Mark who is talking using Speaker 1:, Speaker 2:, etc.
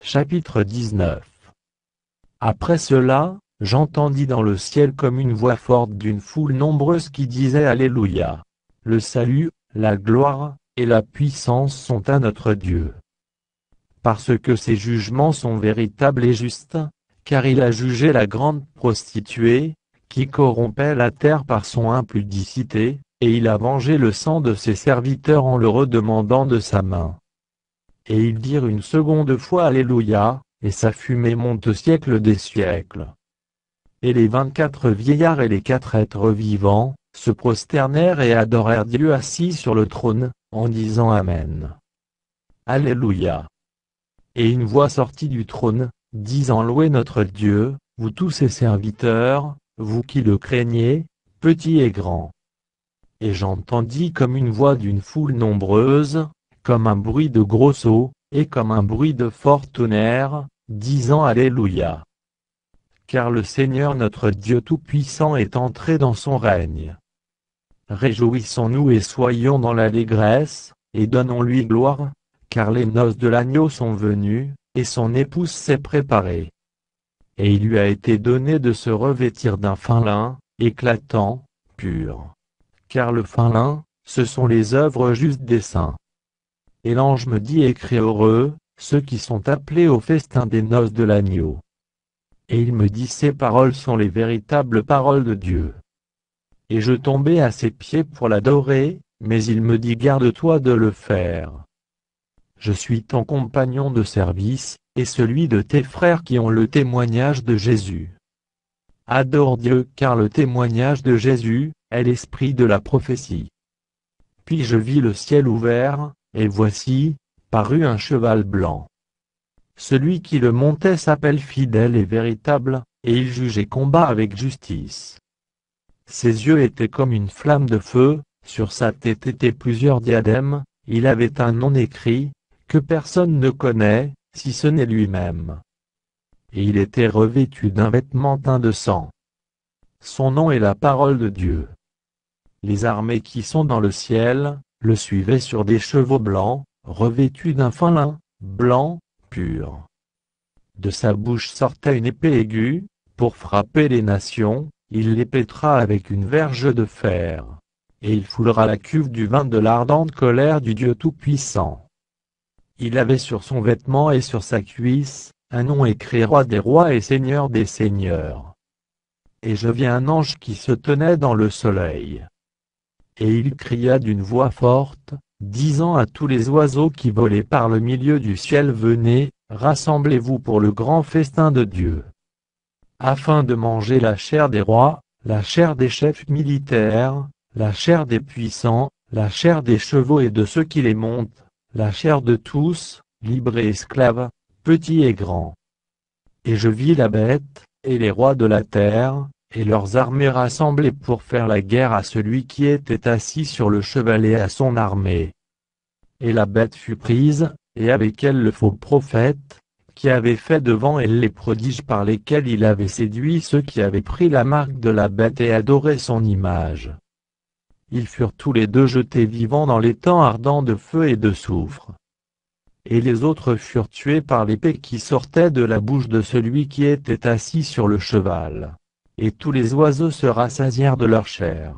Speaker 1: Chapitre 19. Après cela, j'entendis dans le ciel comme une voix forte d'une foule nombreuse qui disait Alléluia. Le salut, la gloire, et la puissance sont à notre Dieu. Parce que ses jugements sont véritables et justes, car il a jugé la grande prostituée, qui corrompait la terre par son impudicité, et il a vengé le sang de ses serviteurs en le redemandant de sa main. Et ils dirent une seconde fois Alléluia, et sa fumée monte au siècle des siècles. Et les 24 vieillards et les 4 êtres vivants, se prosternèrent et adorèrent Dieu assis sur le trône, en disant Amen. Alléluia. Et une voix sortit du trône, disant Louez notre Dieu, vous tous ses serviteurs, vous qui le craignez, petits et grands. Et j'entendis comme une voix d'une foule nombreuse, comme un bruit de gros eaux, et comme un bruit de fort tonnerre, disant Alléluia. Car le Seigneur notre Dieu Tout-Puissant est entré dans son règne. Réjouissons-nous et soyons dans l'allégresse, et donnons-lui gloire, car les noces de l'agneau sont venues, et son épouse s'est préparée. Et il lui a été donné de se revêtir d'un fin lin, éclatant, pur. Car le fin lin, ce sont les œuvres justes des saints. Et l'ange me dit Écris heureux, ceux qui sont appelés au festin des noces de l'agneau. Et il me dit Ces paroles sont les véritables paroles de Dieu. Et je tombai à ses pieds pour l'adorer, mais il me dit Garde-toi de le faire. Je suis ton compagnon de service, et celui de tes frères qui ont le témoignage de Jésus. Adore Dieu car le témoignage de Jésus est l'esprit de la prophétie. Puis je vis le ciel ouvert, et voici, parut un cheval blanc. Celui qui le montait s'appelle fidèle et véritable, et il juge et combat avec justice. Ses yeux étaient comme une flamme de feu, sur sa tête étaient plusieurs diadèmes, il avait un nom écrit, que personne ne connaît, si ce n'est lui-même. Et il était revêtu d'un vêtement teint de sang. Son nom est la parole de Dieu. Les armées qui sont dans le ciel, le suivaient sur des chevaux blancs, revêtus d'un fin lin, blanc, pur. De sa bouche sortait une épée aiguë, pour frapper les nations, il les pétra avec une verge de fer. Et il foulera la cuve du vin de l'ardente colère du Dieu Tout-Puissant. Il avait sur son vêtement et sur sa cuisse, un nom écrit Roi des rois et Seigneur des seigneurs. Et je vis un ange qui se tenait dans le soleil. Et il cria d'une voix forte, disant à tous les oiseaux qui volaient par le milieu du ciel Venez, rassemblez-vous pour le grand festin de Dieu. Afin de manger la chair des rois, la chair des chefs militaires, la chair des puissants, la chair des chevaux et de ceux qui les montent, la chair de tous, libres et esclaves, petits et grands. Et je vis la bête, et les rois de la terre, et leurs armées rassemblées pour faire la guerre à celui qui était assis sur le cheval et à son armée. Et la bête fut prise, et avec elle le faux prophète, qui avait fait devant elle les prodiges par lesquels il avait séduit ceux qui avaient pris la marque de la bête et adoré son image. Ils furent tous les deux jetés vivants dans l'étang ardent de feu et de soufre. Et les autres furent tués par l'épée qui sortait de la bouche de celui qui était assis sur le cheval. Et tous les oiseaux se rassasièrent de leur chair.